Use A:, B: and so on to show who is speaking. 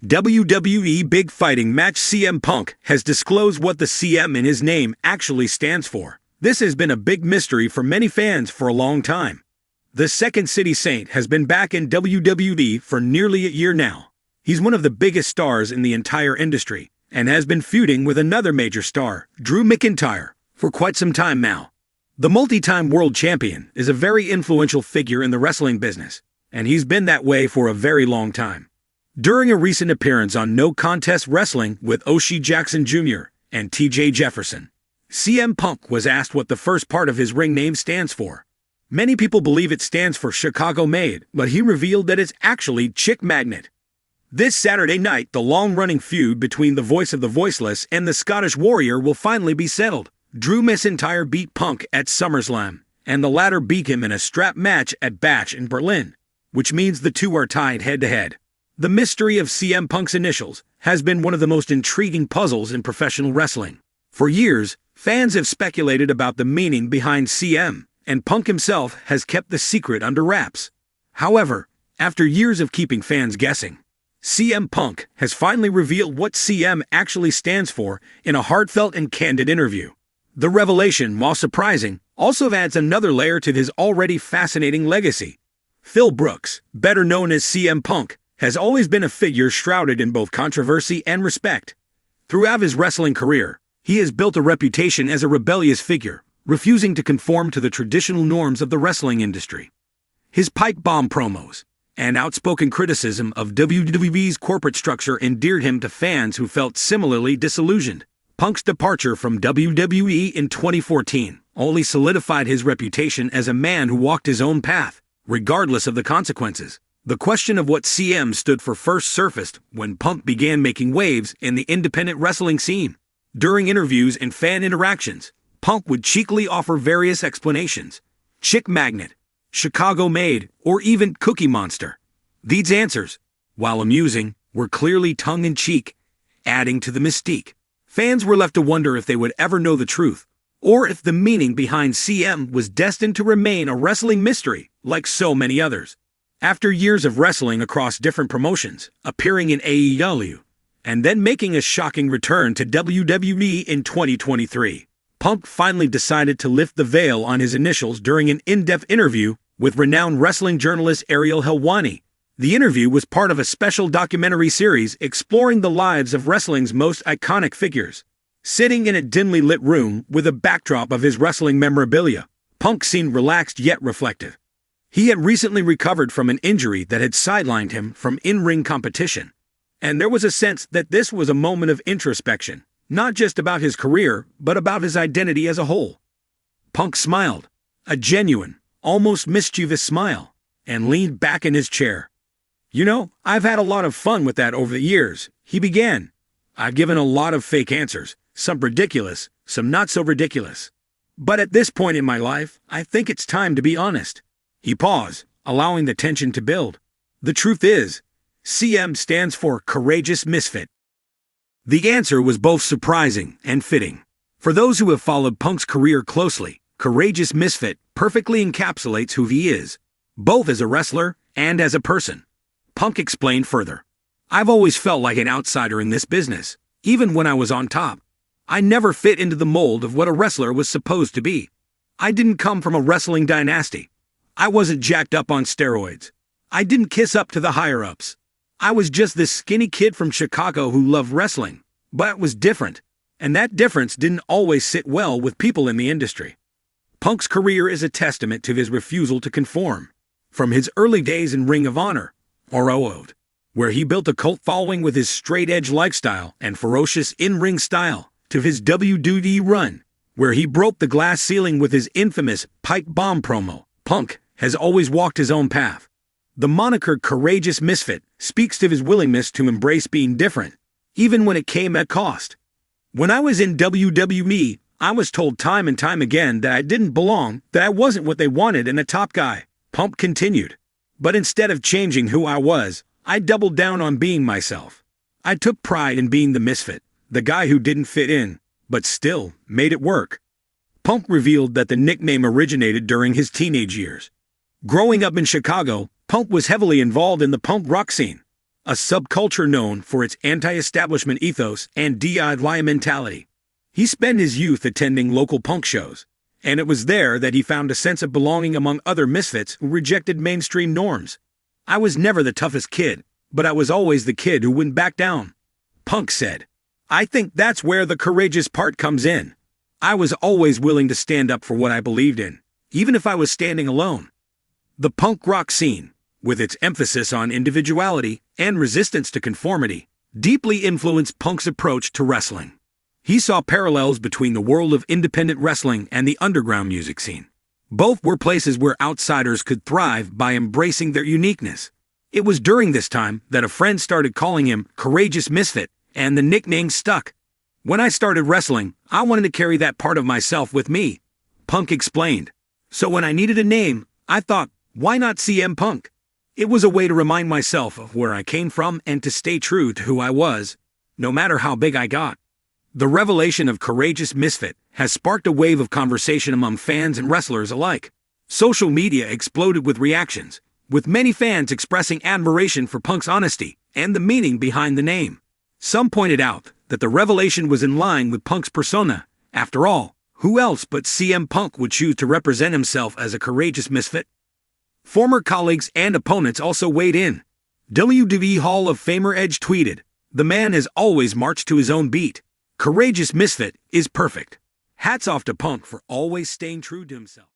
A: WWE Big Fighting Match CM Punk has disclosed what the CM in his name actually stands for. This has been a big mystery for many fans for a long time. The Second City Saint has been back in WWE for nearly a year now. He's one of the biggest stars in the entire industry, and has been feuding with another major star, Drew McIntyre, for quite some time now. The multi-time world champion is a very influential figure in the wrestling business, and he's been that way for a very long time. During a recent appearance on No Contest Wrestling with O'Shea Jackson Jr. and T.J. Jefferson, CM Punk was asked what the first part of his ring name stands for. Many people believe it stands for Chicago Made, but he revealed that it's actually Chick Magnet. This Saturday night, the long-running feud between the Voice of the Voiceless and the Scottish Warrior will finally be settled. Drew McIntyre beat Punk at SummerSlam, and the latter beat him in a strap match at Bash in Berlin, which means the two are tied head-to-head. The mystery of CM Punk's initials has been one of the most intriguing puzzles in professional wrestling. For years, fans have speculated about the meaning behind CM, and Punk himself has kept the secret under wraps. However, after years of keeping fans guessing, CM Punk has finally revealed what CM actually stands for in a heartfelt and candid interview. The revelation, while surprising, also adds another layer to his already fascinating legacy. Phil Brooks, better known as CM Punk, has always been a figure shrouded in both controversy and respect. Throughout his wrestling career, he has built a reputation as a rebellious figure, refusing to conform to the traditional norms of the wrestling industry. His pipe bomb promos and outspoken criticism of WWE's corporate structure endeared him to fans who felt similarly disillusioned. Punk's departure from WWE in 2014 only solidified his reputation as a man who walked his own path, regardless of the consequences. The question of what CM stood for first surfaced when Punk began making waves in the independent wrestling scene. During interviews and fan interactions, Punk would cheekily offer various explanations: Chick Magnet, Chicago Made, or even Cookie Monster. These answers, while amusing, were clearly tongue-in-cheek, adding to the mystique. Fans were left to wonder if they would ever know the truth, or if the meaning behind CM was destined to remain a wrestling mystery like so many others. After years of wrestling across different promotions, appearing in AEW, and then making a shocking return to WWE in 2023, Punk finally decided to lift the veil on his initials during an in-depth interview with renowned wrestling journalist Ariel Helwani. The interview was part of a special documentary series exploring the lives of wrestling's most iconic figures. Sitting in a dimly lit room with a backdrop of his wrestling memorabilia, Punk seemed relaxed yet reflective. He had recently recovered from an injury that had sidelined him from in-ring competition, and there was a sense that this was a moment of introspection, not just about his career, but about his identity as a whole. Punk smiled, a genuine, almost mischievous smile, and leaned back in his chair. "You know, I've had a lot of fun with that over the years," he began. "I've given a lot of fake answers, some ridiculous, some not so ridiculous. But at this point in my life, I think it's time to be honest." He paused, allowing the tension to build. The truth is, CM stands for Courageous Misfit. The answer was both surprising and fitting. For those who have followed Punk's career closely, Courageous Misfit perfectly encapsulates who he is, both as a wrestler and as a person. Punk explained further. "I've always felt like an outsider in this business, even when I was on top. I never fit into the mold of what a wrestler was supposed to be. I didn't come from a wrestling dynasty. I wasn't jacked up on steroids. I didn't kiss up to the higher-ups. I was just this skinny kid from Chicago who loved wrestling, but it was different, and that difference didn't always sit well with people in the industry." Punk's career is a testament to his refusal to conform. From his early days in Ring of Honor, ROH, where he built a cult following with his straight-edge lifestyle and ferocious in-ring style, to his WWE run, where he broke the glass ceiling with his infamous pipe bomb promo, Punk has always walked his own path. The moniker Courageous Misfit speaks to his willingness to embrace being different, even when it came at cost. "When I was in WWE, I was told time and time again that I didn't belong, that I wasn't what they wanted in a top guy," Punk continued. "But instead of changing who I was, I doubled down on being myself. I took pride in being the misfit, the guy who didn't fit in, but still made it work." Punk revealed that the nickname originated during his teenage years. Growing up in Chicago, Punk was heavily involved in the punk rock scene. a subculture known for its anti-establishment ethos and DIY mentality. He spent his youth attending local punk shows, and it was there that he found a sense of belonging among other misfits who rejected mainstream norms. I was never the toughest kid, but I was always the kid who wouldn't back down, Punk said. I think that's where the courageous part comes in. I was always willing to stand up for what I believed in, even if I was standing alone. The punk rock scene, with its emphasis on individuality and resistance to conformity, deeply influenced Punk's approach to wrestling. He saw parallels between the world of independent wrestling and the underground music scene. Both were places where outsiders could thrive by embracing their uniqueness. It was during this time that a friend started calling him Courageous Misfit, and the nickname stuck. When I started wrestling, I wanted to carry that part of myself with me, Punk explained. So when I needed a name, I thought, why not CM Punk? It was a way to remind myself of where I came from and to stay true to who I was, no matter how big I got. The revelation of Courageous Misfit has sparked a wave of conversation among fans and wrestlers alike. Social media exploded with reactions, with many fans expressing admiration for Punk's honesty and the meaning behind the name. Some pointed out that the revelation was in line with Punk's persona. After all, who else but CM Punk would choose to represent himself as a courageous misfit? Former colleagues and opponents also weighed in. WWE Hall of Famer Edge tweeted, "The man has always marched to his own beat. Courageous Misfit is perfect. Hats off to Punk for always staying true to himself."